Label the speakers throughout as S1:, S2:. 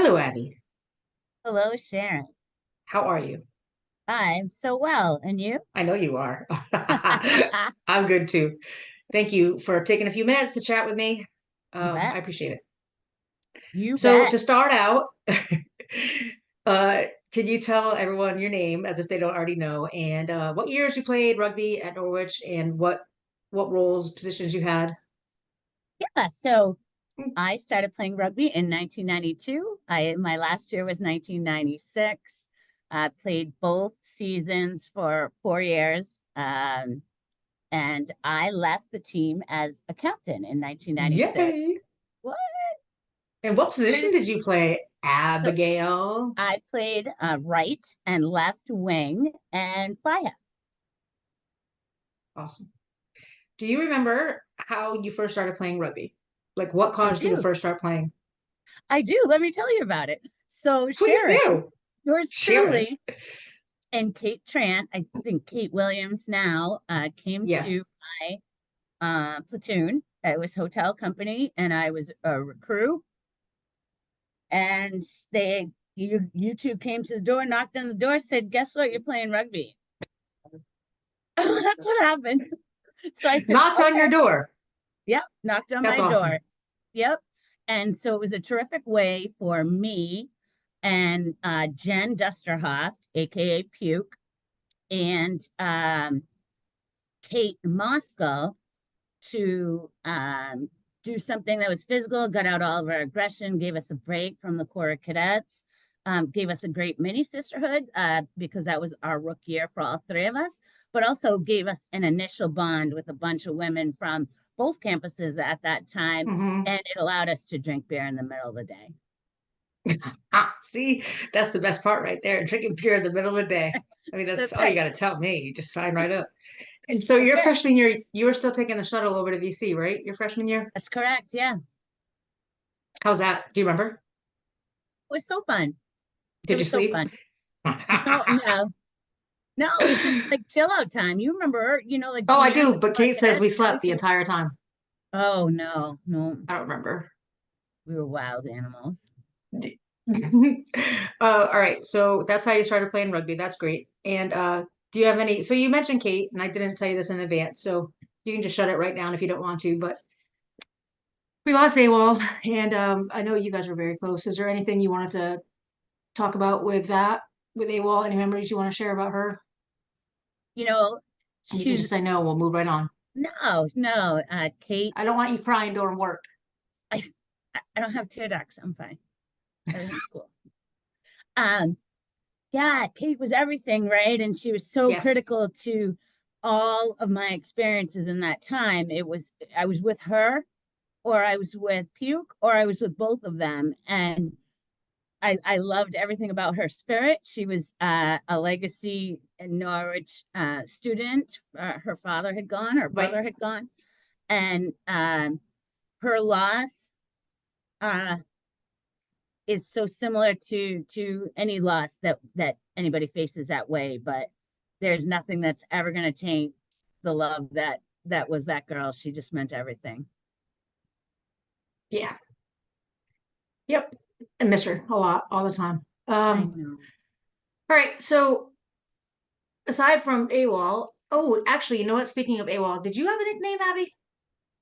S1: Hello, Abby.
S2: Hello, Sharon.
S1: How are you?
S2: I'm so well. And you?
S1: I know you are. I'm good too. Thank you for taking a few minutes to chat with me.
S2: You
S1: I
S2: bet.
S1: appreciate it.
S2: You
S1: So
S2: bet.
S1: to start out, uh, can you tell everyone your name as if they don't already know, and what years you played rugby at Norwich, and what roles, positions you had?
S2: Yeah, so I started playing rugby in 1992. My last year was 1996. I played both seasons for 4 years. And I left the team as a captain in 1996.
S1: Yay!
S2: What?
S1: And what position
S2: Pretty-
S1: did you play,
S2: So
S1: Abigail?
S2: I played right and left wing and fly half.
S1: Awesome. Do you remember how you first started playing rugby? Like what
S2: I
S1: caused you to
S2: do.
S1: first start playing?
S2: I do. Let me tell you about it. So
S1: Please
S2: Sharon,
S1: do.
S2: yours
S1: Sharon.
S2: truly, and Kate Trant, I think Kate Williams now, came to
S1: Yes.
S2: my platoon. It was hotel company, and I was a recruit. And you two came to the door, knocked on the door, said, "Guess what? You're playing rugby." That's what happened. So I said,
S1: Knocked on your
S2: "Okay."
S1: door.
S2: Yep, knocked on
S1: That's
S2: my door.
S1: awesome.
S2: Yep. And so it was a terrific way for me and Jen Dusterhoff, aka Puke, and Kate Moscow to do something that was physical, got out all of our aggression, gave us a break from the Corps of Cadets, gave us a great mini sisterhood because that was our rookie year for all three of us, but also gave us an initial bond with a bunch of women from both campuses at that time.
S1: Hmm.
S2: And it allowed us to drink beer in the middle of the day.
S1: See, that's the best part right there. Drinking beer in the middle of the day. I mean, that's
S2: That's
S1: all you
S2: right.
S1: got to tell me. You just sign right up. And so
S2: That's
S1: your
S2: it.
S1: freshman year, you were still taking the shuttle over to VC, right? Your freshman year?
S2: That's correct. Yeah. It
S1: How's that? Do you remember?
S2: was so fun. It
S1: Did you
S2: was so
S1: sleep?
S2: fun. No, no, no, it was just like chill out time. You remember, like
S1: Oh,
S2: when
S1: I
S2: you're in
S1: do,
S2: the
S1: but
S2: Corps
S1: Kate says we
S2: Cadets,
S1: slept the
S2: everything.
S1: entire time.
S2: Oh no, no,
S1: I don't remember.
S2: we were wild animals.
S1: All right, so that's how you started playing rugby. That's great. And do you have any? So you mentioned Kate, and I didn't tell you this in advance, so you can just shut it right down if you don't want to. But we lost AWOL, and I know you guys were very close. Is there anything you wanted to talk about with that, with AWOL? Any memories you want to share about her?
S2: You know,
S1: You can
S2: she's
S1: just say no. We'll move right on.
S2: no, no, Kate.
S1: I don't want you crying during work.
S2: I, I don't have tear ducts. I'm fine. Everything's cool. Um, yeah, Kate was everything, right? And she was so
S1: Yes.
S2: critical to all of my experiences in that time. I was with her, or I was with Puke, or I was with both of them, and I loved everything about her spirit. She was a legacy Norwich student. Her father had gone, her
S1: Right.
S2: brother had gone, and her loss uh, is so similar to any loss that anybody faces that way. But there's nothing that's ever going to taint the love that was that girl. She just meant everything.
S1: Yeah. Yep. I miss her a lot, all the time.
S2: I know.
S1: All right. So aside from AWOL, oh, actually, you know what? Speaking of AWOL, did you have a nickname, Abby?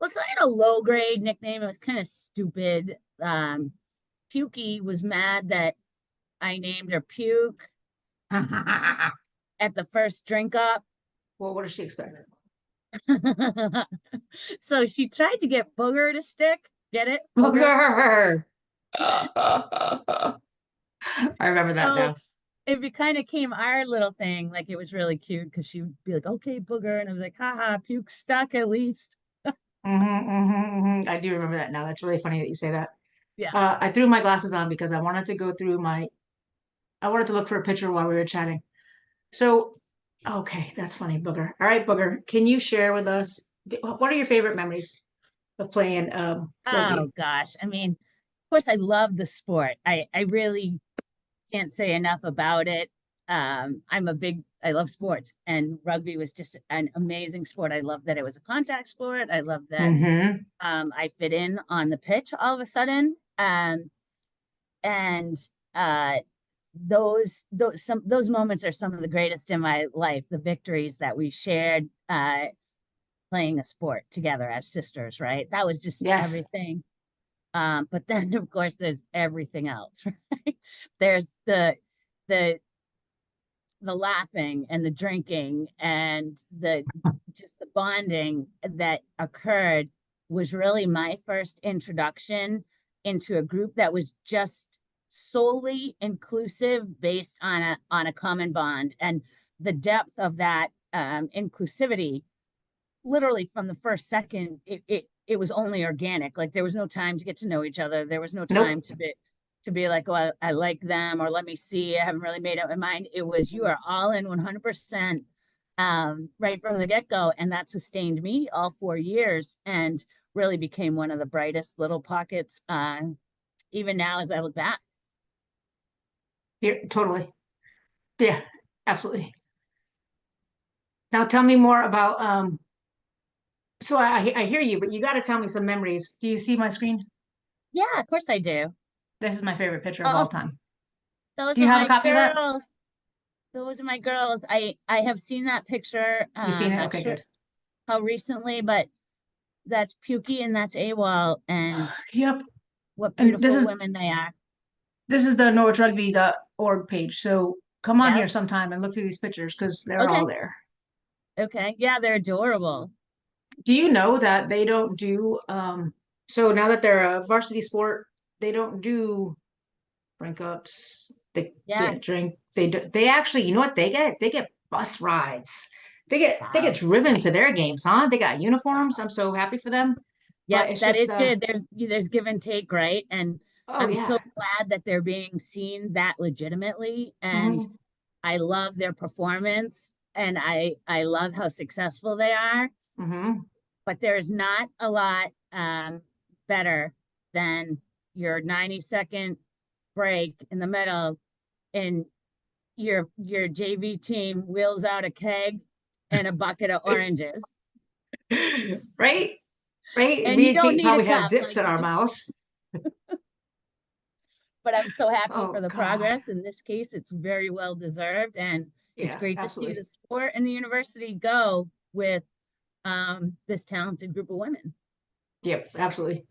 S2: Well, so I had a low grade nickname. It was kind of stupid. Pukey was mad that I named her Puke at the first drink up.
S1: Well, what does she expect?
S2: So she tried to get Booger to stick. Get it? Booger.
S1: Booger. I remember that
S2: So
S1: now.
S2: it kind of came our little thing. Like it was really cute because she would be like, okay, Booger. And I was like, haha, Puke stuck at least.
S1: I do remember that now. That's really funny that you say that.
S2: Yeah.
S1: I threw my glasses on because I wanted to go through I wanted to look for a picture while we were chatting. So, okay, that's funny, Booger. All right, Booger, can you share with us what are your favorite memories of playing
S2: Oh
S1: rugby?
S2: gosh. I mean, of course I love the sport. I really can't say enough about it. I love sports, and rugby was just an amazing sport. I love that it was a contact sport. I love that
S1: Mm-hmm.
S2: I fit in on the pitch all of a sudden. And those moments are some of the greatest in my life, the victories that we shared playing a sport together as sisters, right? That was just
S1: Yes.
S2: everything. But then of course there's everything else, right? There's the the laughing and the drinking and the just the bonding that occurred was really my first introduction into a group that was just solely inclusive based on a common bond, and the depth of that inclusivity literally from the first second it was only organic. Like there was no time to get to know each other, there was no time
S1: Nope.
S2: to be like, oh, I like them, or let me see, I haven't really made up my mind. It was, you are all in 100% right from the get-go, and that sustained me all 4 years and really became one of the brightest little pockets even now as I look back.
S1: Yeah, totally. Yeah, absolutely. Now tell me more about so I hear you, but you got to tell me some memories. Do you see my screen?
S2: Yeah, of course I do.
S1: This is my favorite picture of
S2: Oh,
S1: all time.
S2: those
S1: Do
S2: are
S1: you have a
S2: my
S1: copy of that?
S2: girls. Those are my girls. I have seen that picture.
S1: You seen it?
S2: Not
S1: Okay,
S2: sure
S1: good.
S2: how recently, but that's Pukey and that's AWOL, and
S1: Yep.
S2: what
S1: And
S2: beautiful women they are.
S1: this is the norwichrugby.org page. So come on here
S2: Yep.
S1: sometime and look through these pictures because they're all
S2: Okay.
S1: there.
S2: Okay. Yeah, they're adorable.
S1: Do you know that they don't do so now that they're a varsity sport, they don't do drink ups. They
S2: Yeah.
S1: can't drink. They actually, you know what they get? They get bus rides. They get
S2: Wow.
S1: driven to their games, huh? They got uniforms.
S2: Wow.
S1: I'm so happy for them. But
S2: Yep,
S1: it's
S2: that
S1: just
S2: is good. There's give and take, right? And
S1: oh
S2: I'm
S1: yeah.
S2: so glad that they're being seen that legitimately. And
S1: Hmm.
S2: I love their performance and I love how successful they are.
S1: Hmm.
S2: But there's not a lot better than your 90-second break in the middle, and your JV team wheels out a keg and a bucket of oranges.
S1: Right? Right?
S2: And
S1: Me
S2: you
S1: and
S2: don't
S1: Kate
S2: need a
S1: probably have
S2: cup,
S1: dips
S2: like,
S1: in our mouths.
S2: but I'm so happy for
S1: Oh
S2: the
S1: God.
S2: progress. In this case, it's very well deserved. And it's
S1: Yeah,
S2: great to see the
S1: absolutely.
S2: sport and the university go with this talented group of women.
S1: Yep, absolutely.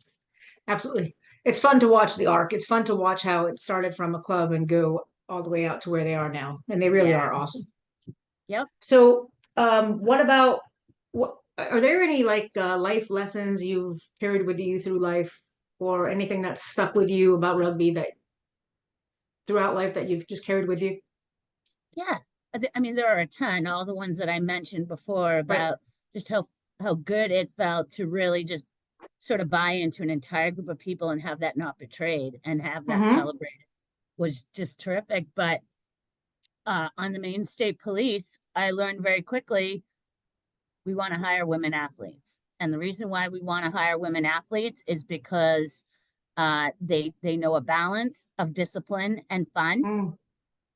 S1: Absolutely. It's fun to watch the arc. It's fun to watch how it started from a club and go all the way out to where they are now. And they really
S2: Yeah.
S1: are awesome.
S2: Yep.
S1: So, what about what are there any like life lessons you've carried with you through life or anything that's stuck with you about rugby that throughout life that you've just carried with you?
S2: Yeah. I mean, there are a ton, all the ones that I mentioned before
S1: Right.
S2: about just how good it felt to really just sort of buy into an entire group of people and have that not betrayed and have that
S1: Mm-hmm.
S2: celebrated was just terrific. But on the Maine State Police, I learned very quickly we want to hire women athletes. And the reason why we want to hire women athletes is because they know a balance of discipline and fun.
S1: Mm-hmm.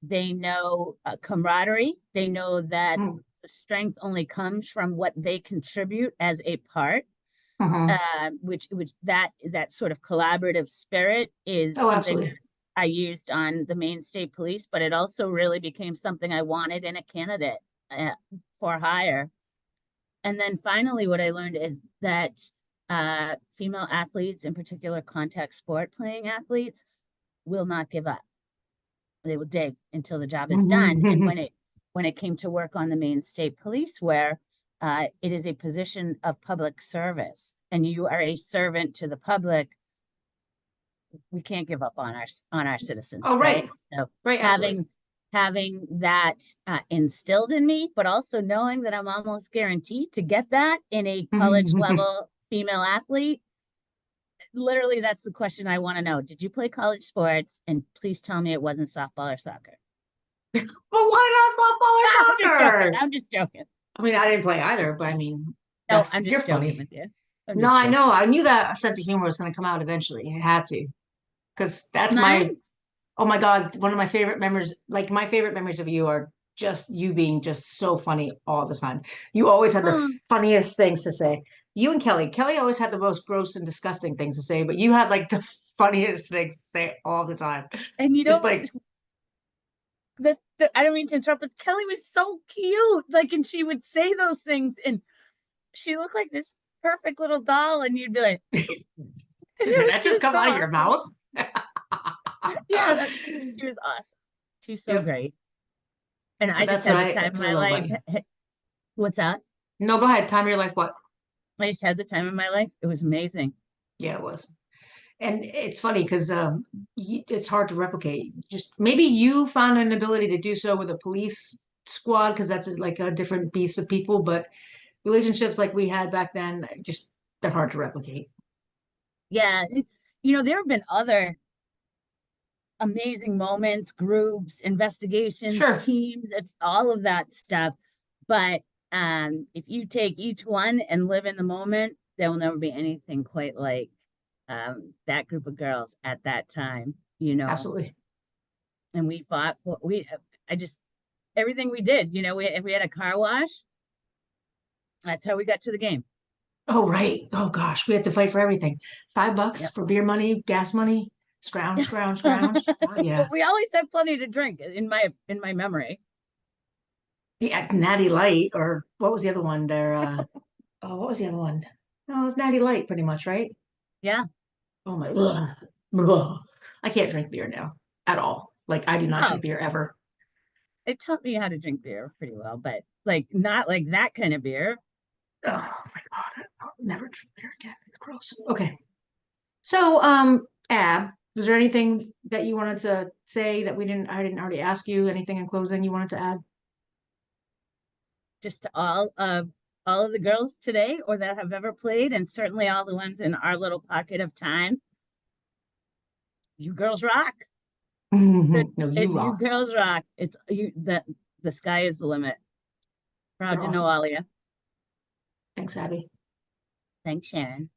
S2: They know camaraderie. They know that
S1: Mm-hmm.
S2: the strength only comes from what they contribute as a part.
S1: Mm-hmm.
S2: Which that sort of collaborative spirit is
S1: Oh,
S2: something
S1: absolutely.
S2: I used on the Maine State Police, but it also really became something I wanted in a candidate uh, for hire. And then finally, what I learned is that female athletes, in particular contact sport playing athletes, will not give up. They will dig until the job is done. And
S1: Mm-hmm.
S2: when it came to work on the Maine State Police, where it is a position of public service, and you are a servant to the public, we can't give up on our citizens,
S1: Oh,
S2: right?
S1: right.
S2: So
S1: Right, absolutely.
S2: having that instilled in me, but also knowing that I'm almost guaranteed to get that in a college level female athlete. Literally, that's the question I want to know. Did you play college sports? And please tell me it wasn't softball or soccer.
S1: Well, why not softball
S2: I'm
S1: or
S2: just joking.
S1: soccer?
S2: I'm just joking.
S1: I mean, I didn't play either, but I mean,
S2: No,
S1: that's
S2: I'm
S1: you're
S2: just joking
S1: funny.
S2: with you. I'm
S1: No,
S2: just
S1: I know.
S2: joking.
S1: I knew that sense of humor was going to come out eventually. It had to, because
S2: And
S1: that's my,
S2: mine,
S1: oh my God, one of my favorite memories. Like my favorite memories of you are just you being just so funny all the time. You always had the
S2: oh,
S1: funniest things to say. You and Kelly. Kelly always had the most gross and disgusting things to say, but you had like the funniest things to say all the time.
S2: And you
S1: Just
S2: know,
S1: like,
S2: I don't mean to interrupt, but Kelly was so cute. Like, and she would say those things, and she looked like this perfect little doll, and you'd be like,
S1: did that
S2: she
S1: just
S2: was
S1: come
S2: so
S1: out of your
S2: awesome.
S1: mouth?
S2: Yeah, she was awesome. She was so
S1: Yep.
S2: great. And I
S1: But
S2: just had the time
S1: that's
S2: of
S1: what I
S2: my
S1: love about
S2: life.
S1: you.
S2: What's that?
S1: No, go ahead. Time of your life, what?
S2: I just had the time of my life. It was amazing.
S1: Yeah, it was. And it's funny because it's hard to replicate. Just maybe you found an ability to do so with a police squad because that's like a different beast of people, but relationships like we had back then, just they're hard to replicate.
S2: Yeah. You know, there have been other amazing moments, groups, investigations,
S1: Sure,
S2: teams, it's all of that stuff. But if you take each one and live in the moment, there will never be anything quite like that group of girls at that time, you know.
S1: absolutely.
S2: And we fought for I just everything we did, you know, we had a car wash. That's how we got to the game.
S1: Oh, right. Oh gosh, we had to fight for everything. $5
S2: Yep.
S1: for beer money, gas money, scrounge, scrounge, scrounge. Oh yeah.
S2: But we always had plenty to drink in my memory.
S1: Yeah, Natty Light, or what was the other one there? Oh, what was the other one? No, it was Natty Light pretty much, right?
S2: Yeah.
S1: Oh my, ugh, ugh. I can't drink beer now at all. Like I do not
S2: Oh,
S1: drink beer ever.
S2: it taught me how to drink beer pretty well, but like not like that kind of beer.
S1: Oh my God, I'll never drink beer again. It's gross. Okay. So, Ab, was there anything that you wanted to say that I didn't already ask you? Anything in closing you wanted to add?
S2: Just to all of the girls today or that have ever played, and certainly all the ones in our little pocket of time. You girls rock.
S1: No, you
S2: You
S1: rock.
S2: girls rock. It's you the sky is the limit. Proud
S1: You're
S2: to know
S1: awesome.
S2: all of you.
S1: Thanks, Abby.
S2: Thanks, Sharon.